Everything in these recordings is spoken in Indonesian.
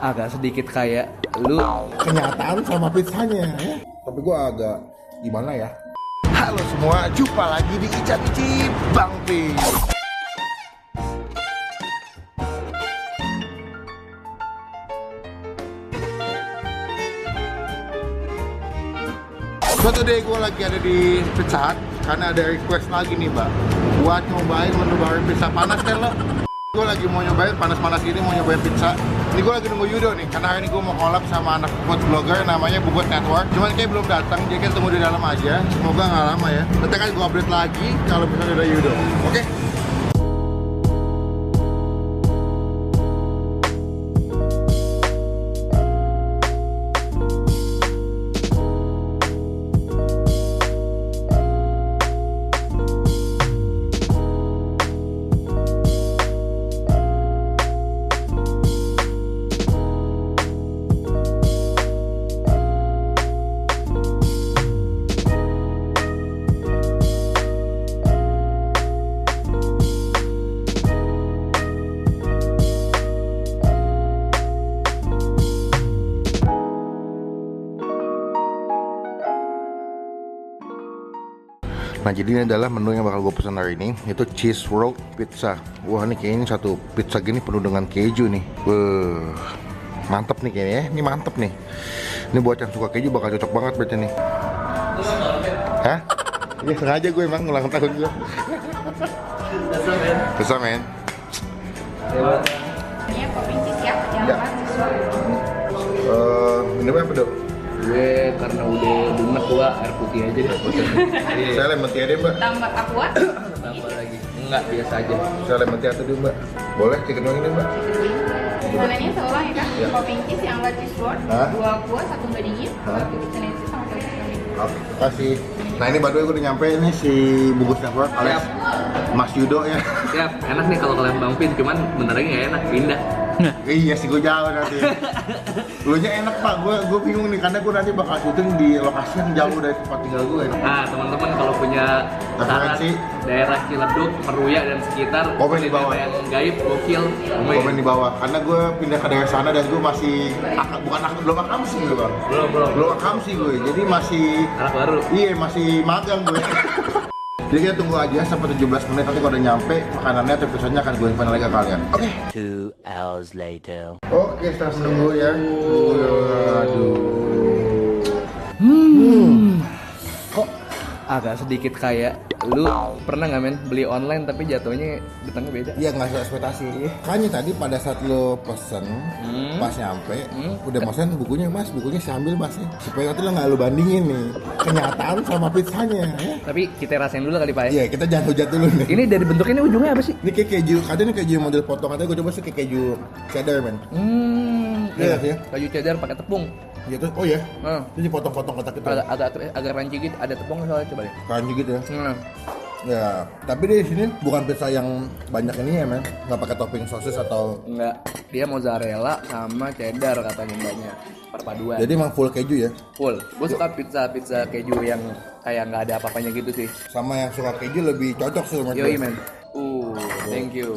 agak sedikit kayak lu. Kenyataan sama pizzanya ya. Tapi gue agak gimana ya. Halo semua, jumpa lagi di Icap-Icip Bang Pi. Suatu day gue lagi ada di Pizza Hut karena ada request lagi nih mbak buat nyobain menu baru pizza panas kan lo. Gue lagi mau nyobain panas-panas gini, mau nyobain pizza. Ini gue lagi nunggu Yudo nih karena hari ini gue mau collab sama anak food blogger namanya Bugot Network. Cuman kayak belum datang, jadi kita tunggu di dalam aja. Semoga nggak lama ya. Nanti kan gue update lagi kalau misalnya ada Yudo. Oke? Nah jadi ini adalah menu yang bakal gue pesan hari ini. Itu cheese roll pizza. Wah ini kayaknya satu pizza gini penuh dengan keju nih. Mantep nih kayaknya ya. Ini mantep nih. Ini buat yang suka keju bakal cocok banget berarti nih. Hah? Ini sengaja gue emang ulang tahun gue. Bisa men. Ini popping cheese ya, jangan Ini apa dok? Gue karena udah lunak gua air putih aja deh. Saya lemon tea deh mbak. tambah aqua. Tambah lagi. Enggak, biasa aja. Saya lemon tea atau dulu mbak? Boleh chicken wing ini mbak? Pesanannya seolah ya kak, popping cheese yang large cheese board, Hah? 2 aqua, 1 nggak dingin, 1 chicken cheese sama 1 chicken wing. Oke, kasih. Nah ini by the way gue udah nyampe ini si Bugus Network alias Mas Yudo ya. Siap, enak nih kalau kalian Bang Pin, cuman bentar lagi nggak enak, pindah. Iya sih gue jauh nanti. Lu nya enak pak, gue bingung nih karena gue nanti bakal syuting di lokasi yang jauh dari tempat tinggal gue. Nah teman-teman kalau punya saran Referensi. daerah Ciledug, Meruya dan sekitar, Komen di bawah. yang gaib, gokil, Komen di bawah. Karena gue pindah ke daerah sana dan gue masih belum akam sih gue bang. Belum akam sih gue, jadi masih anak baru. iya masih magang gue. Jadi kita tunggu aja sampai 17 menit, nanti kalau udah nyampe makanannya atau pesannya akan gue infoin lagi ke kalian. Oke. 2 hours later. Oke, setelah menunggu ya. Aduh. Kok agak sedikit kayak lu pernah nggak men beli online tapi jatuhnya datangnya beda? Iya nggak sesuai ekspektasi. Makanya tadi pada saat lo pesen, pas nyampe, udah pesan bukunya mas, bukunya saya ambil mas ya. Supaya nanti lo nggak lo bandingin nih kenyataan sama pizzanya. Ya. Tapi kita rasain dulu kali pak ya. Iya kita jangan hujat dulu nih. Ini dari bentuknya ini ujungnya apa sih? Ini kayak keju, katanya ini keju model potong, katanya gue coba sih kayak keju cheddar men. Iya Iya sih. Kayu cheddar pakai tepung. Gitu, oh ya. Nah, Ini dipotong-potong kotak itu. agak crunchy gitu, ada tepungnya soalnya coba deh. Crunchy gitu ya. Nah, Ya, tapi di sini bukan pizza yang banyak ini ya men, nggak pakai topping sosis atau. enggak, dia mozzarella sama cheddar katanya banyak perpaduan. Jadi emang full keju ya. Full. Gue suka pizza keju yang kayak nggak ada apa-apanya gitu sih. Sama yang suka keju lebih cocok sih menurut Yoi gue. men. Thank you.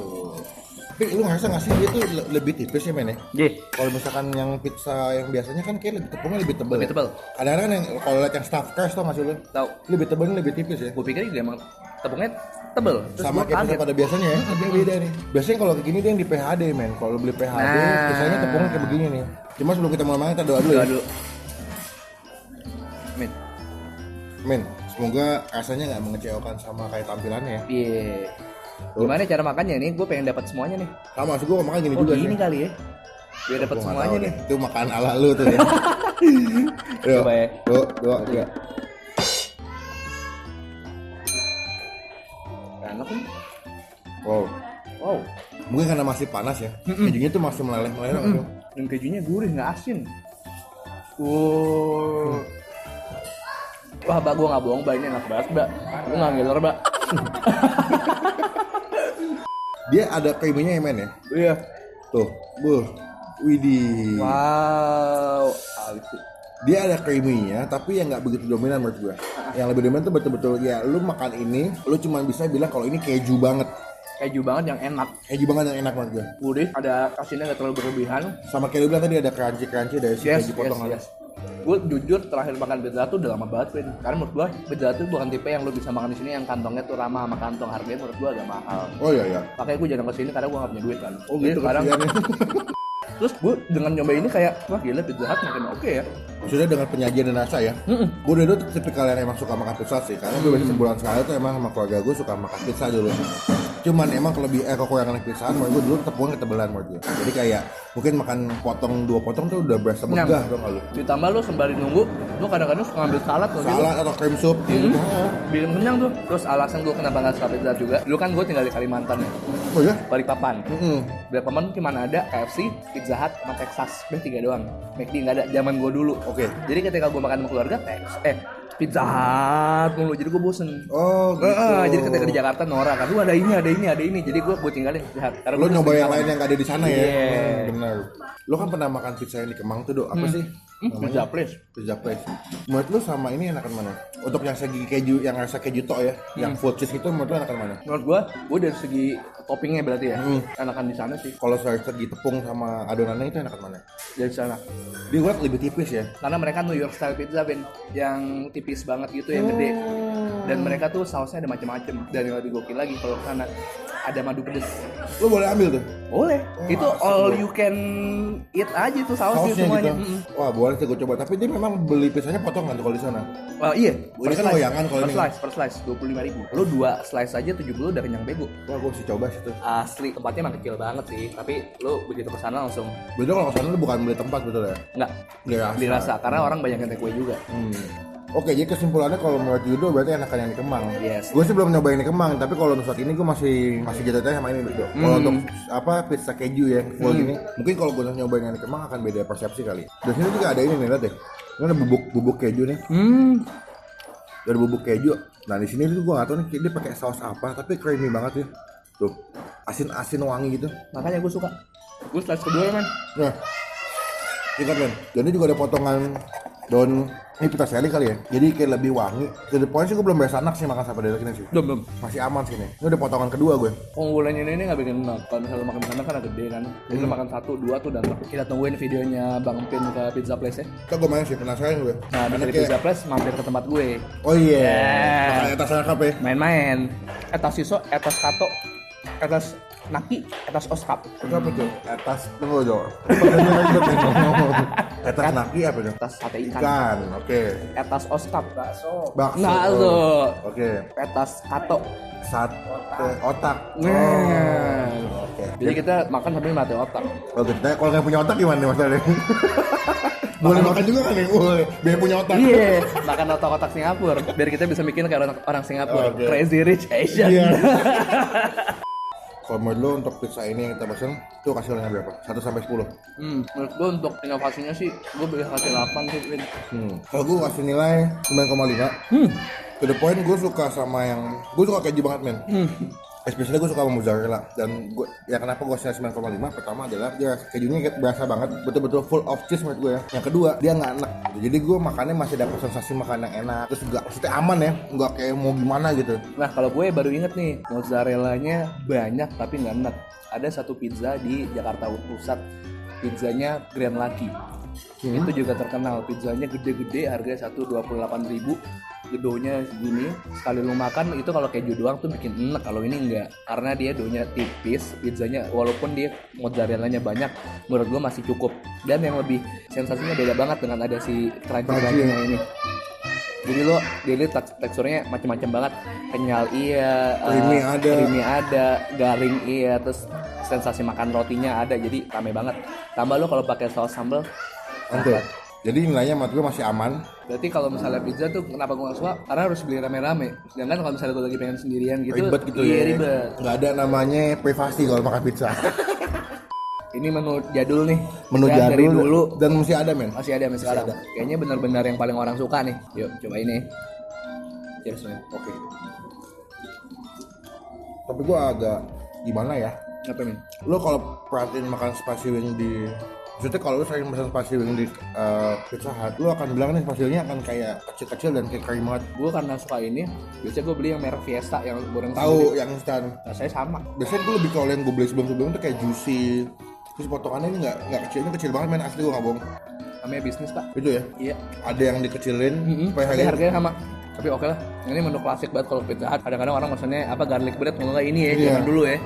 Tapi lu ngerasa nggak sih dia tuh lebih tipis ya men ya? Ye, Kalau misalkan yang pizza yang biasanya kan kayak lebih tepungnya lebih tebel. lebih ya? tebal. Kadang-kadang kan yang kalau lihat yang stuffed crust tau masih lu Tahu. lebih tebel lebih tipis ya. Gue pikir juga emang tepungnya tebel. Terus Sama gua kayak pizza kaget. pada biasanya ya, tapi yang beda nih. Biasanya kalau kayak gini dia yang di PHD men. Kalau lu beli PHD, Nah. biasanya tepungnya kayak begini nih. Cuma sebelum kita mulai makan kita doa dulu Doa ya. dulu. Min. Men, semoga rasanya nggak mengecewakan sama kayak tampilannya ya. Iya. Gimana cara makannya nih? Gue pengen dapat semuanya nih. Sama, maksud gue makan gini Oh juga gini sih. kali ya. Biar dapat Gua nggak semuanya tahu nih. deh. Itu makan ala lu tuh ya. Yuk, Coba ya. dua, tiga. Enak nih. Wow. Wow. Mungkin karena masih panas ya. Kejunya tuh masih meleleh-meleleh langsung. Dan kejunya gurih nggak asin. Wow. Wah, Mbak, gue nggak bohong, Mbak, ini enak banget, Mbak. Gue nggak ngiler, Mbak. Dia ada creamy-nya ya men ya. Iya. Tuh, widih. Wow. Asik. Dia ada creamy-nya, tapi yang nggak begitu dominan menurut gue. Yang lebih dominan tuh betul-betul ya, lu makan ini, lu cuma bisa bilang kalau ini keju banget. keju banget yang enak. Keju banget yang enak banget gue. Gurih, ada asinnya nggak terlalu berlebihan. Sama kayak lu bilang tadi ada crunchy dari si keju potongan. Gue jujur terakhir makan pizza tuh udah lama banget, Vin. Karena menurut gue pizza tuh bukan tipe yang lu bisa makan di sini yang kantongnya tuh ramah sama kantong, harganya menurut gue agak mahal. Oh iya. Makanya gue jarang kesini karena gue gak punya duit kan. Oh jadi gitu sekarang kasihan. terus gue dengan nyoba ini kayak wah gila Pizza Hut makin oke ya. Maksudnya dengan penyajian dan rasa ya. Gue dulu tuh tipikal yang emang suka makan pizza sih. Karena gue biasanya sebulan sekali tuh emang sama keluarga gue suka makan pizza dulu. Cuman emang kekurangan pizza menurut gue dulu tepungnya ketebelan menurut gue. Jadi kayak mungkin makan dua potong tuh udah berasa megah dong kalau. Ditambah lu sembari nunggu, lu kadang-kadang suka ngambil salad tuh. Salad atau cream soup gitu. Bikin kenyang tuh. Terus alasan gue kenapa nggak suka pizza juga, dulu kan gue tinggal di Kalimantan ya. Oh ya? Balikpapan. Balikpapan cuma ada KFC, Pizza Hut, sama Texas. Udah 3 doang. McD nggak ada zaman gue dulu. Oke. Jadi ketika gue makan sama keluarga, Pizza Hut mulu, jadi gue bosen. Oh gitu. Jadi ketika di Jakarta norak kan, ada ini. Jadi gue tinggalin Pizza Hut. Karena Lo gua nyoba sering yang makan. lain yang gak ada di sana ya? Iya. Bener. Lo kan pernah makan pizza yang di Kemang tuh, Dok. Apa sih? Pizza Place. Pizza Place. Menurut lo sama ini enakan mana? Untuk yang segi keju, yang rasa keju tok ya, yang full cheese itu menurut lo enakan mana? Menurut gue dari segi toppingnya berarti ya, enakan di sana sih. Kalau dari segi tepung sama adonannya itu enakan mana? Dari sana. Dia gue lebih tipis ya. Karena mereka New York style pizza, Ben, yang tipis banget gitu, yang gede. Dan mereka tuh sausnya ada macam-macam. Dan yang lebih gokil lagi kalau sana ada madu pedes. Lo boleh ambil tuh? Boleh. Itu all you can eat aja tuh sausnya semuanya. Gitu. Wah boleh sih gue coba. Tapi dia memang beli pizzanya potongan tuh kalau di sana. Iya. Ini kan loyangan kalau ini. Per slice 25.000. Lu 2 slice aja 70 udah kenyang bego. Wah gue sih coba sih tuh. Asli tempatnya emang kecil banget sih. Tapi lu begitu kesana langsung Betul kalau kesana lu bukan beli tempat betul ya? nggak Dirasa. dirasa karena orang banyak yang take away juga. Oke, jadi kesimpulannya kalau menurut Yudo berarti enakan yang di Kemang. Yes. Gue sih belum nyobain di Kemang, tapi kalau untuk saat ini gue masih jatuhnya sama ini Yudo. Kalau untuk pizza keju ya, full gini, mungkin kalau gue nyobain yang di Kemang akan beda persepsi kali. Dan sini juga ada ini nih, lihat deh. Ini ada bubuk keju nih. Ada bubuk keju. Nah di sini tuh gue nggak tahu nih dia pakai saus apa, tapi creamy banget ya. Tuh, asin wangi gitu. Makanya gue suka. Gue slice kedua ya, man. Nah, ikat men. Jadi juga ada potongan daun ini pita seli kali ya. Jadi kayak lebih wangi. Jadi poin sih gue belum biasa enak sih makan sampai dari sini sih. Belum. Masih aman sih nih. Ini udah potongan kedua gue. Keunggulannya ini nggak bikin enak. Kalau misalnya lu makan di sana kan gede kan. Jadi lu makan 1, 2 tuh udah enak. Kita tungguin videonya Bang Pin ke Pizza Place ya. Kita gue main sih penasaran gue. Nah, dari Pizza Place mampir ke tempat gue. Oh iya. Yeah. Makan atas lengkap ya. Main-main. Etas siso, etas kato, etas naki, etas oskap. Itu apa tuh? Atas tunggu dong. Atas naki apa tuh? Etas sate ikan. Ikan. Oke. Etas oskap. Bakso. Oke. Etas kato. Sate otak. Nah. Oke. Jadi kita makan sambil mati otak. Oke. Kalau nggak punya otak gimana nih masalahnya? Boleh makan juga kan nih? Boleh. Biar punya otak. Iya, makan otak-otak Singapura biar kita bisa bikin kayak orang Singapura. Oke. Crazy Rich Asian. Iya. Kalau menurut lo untuk pizza ini yang kita pesen, tuh kasih nilai berapa? 1 sampai 10? Menurut gue untuk inovasinya sih, gue bisa kasih 8 sih, Vin. Kalau gue kasih nilai 9,5. To the point gue suka sama yang, gue suka keju banget men. Especially gue suka sama mozzarella. Dan gue, ya kenapa gue kasih 9,5? Pertama adalah dia kejunya kayak berasa banget, betul-betul full of cheese menurut gue ya. Yang kedua, dia nggak enak. Jadi gue makannya masih dapet sensasi makan yang enak. Terus juga maksudnya aman ya, nggak kayak mau gimana gitu. Nah, kalau gue baru inget nih, mozzarellanya banyak tapi nggak enak. Ada satu pizza di Jakarta Pusat, pizzanya Grand Lucky. Itu juga terkenal, pizzanya gede-gede, harganya 28.000. Gedonya segini, sekali lu makan itu kalau keju doang tuh bikin enak, kalau ini enggak. Karena dia doanya tipis, pizzanya walaupun dia mozzarellanya banyak, menurut gua masih cukup. Dan yang lebih sensasinya beda banget dengan ada si crunchy-nya ini. Jadi lo dilihat teksturnya macam-macam banget, kenyal iya, creamy ada, garing iya, terus sensasi makan rotinya ada, jadi rame banget. Tambah lo kalau pakai saus sambal, Mantap. Jadi nilainya menurut gue masih aman. berarti kalau misalnya pizza tuh kenapa gue gak suka? Karena harus beli rame-rame. Sedangkan kalau misalnya gue lagi pengen sendirian gitu, Ribet gitu iya, ya. ribet. Nggak ada namanya privasi kalau makan pizza. Ini menu jadul nih. Menu Dan jadul dari dulu dan masih ada men. masih ada sampai sekarang. Kayaknya benar-benar yang paling orang suka nih. Yuk coba ini. Cheers men. Oke. Tapi gue agak gimana ya? Apa men? Lo kalau perhatiin makan spicy wing di Maksudnya kalau lu sering pesan spicy wing di Pizza Hut, lu akan bilang nih spicy wingnya akan kayak kecil-kecil dan kayak kering banget. Gue karena suka ini, biasanya gue beli yang merek Fiesta yang goreng Tahu sendiri. yang instan. Rasanya sama. Biasanya gue lebih kalau yang gue beli sebelum-sebelum tuh kayak juicy. Terus potongannya ini nggak kecil, ini kecil banget, men, asli gue nggak bohong. Namanya bisnis pak. Itu ya? Iya. Ada yang dikecilin, supaya Tapi harganya sama. Tapi oke lah. Ini menu klasik banget kalau Pizza Hut. Kadang-kadang orang maksudnya apa garlic bread kalau nggak ini ya, Iya. zaman dulu ya.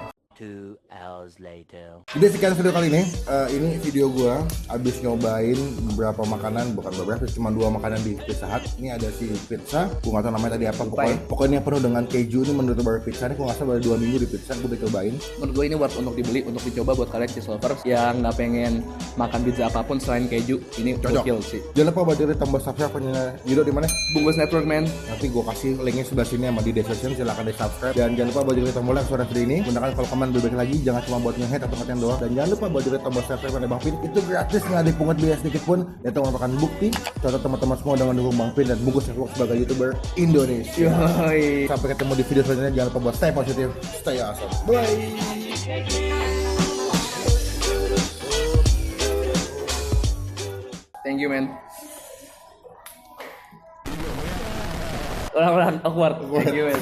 2 hours later. Jadi sekian video kali ini. Ini video gua abis nyobain beberapa makanan, bukan beberapa, cuma 2 makanan di Pizza Hut. Ini ada si pizza, gua nggak tahu namanya tadi apa. Pokoknya penuh dengan keju. Ini menurut baru pizza ini gua nggak salah baru 2 minggu di Pizza Hut, gua udah cobain. Menurut gue ini worth untuk dibeli, untuk dicoba buat kalian cheese lovers yang nggak pengen makan pizza apapun selain keju. Ini Cocok. gokil sih. Jangan lupa bantu tombol subscribe punya Yudo di mana? Bungkus Network man. Nanti gua kasih linknya sebelah sini sama di description, silahkan di subscribe. Dan jangan lupa bantu tombol like suara video ini. Gunakan kalau komen berbaik lagi, jangan cuma buat nge-hate atau ngatain doang. Dan jangan lupa buat tombol subscribe pada Bang Pin, itu gratis, nggak dipungut biaya sedikit pun. Itu merupakan bukti contoh teman-teman semua dengan dukung Bang Pin dan Bungkus Network sebagai YouTuber Indonesia. Yoi. Sampai ketemu di video selanjutnya. Jangan lupa buat stay positif, stay awesome. Bye. Thank you man. Orang-orang awkward. Thank you man.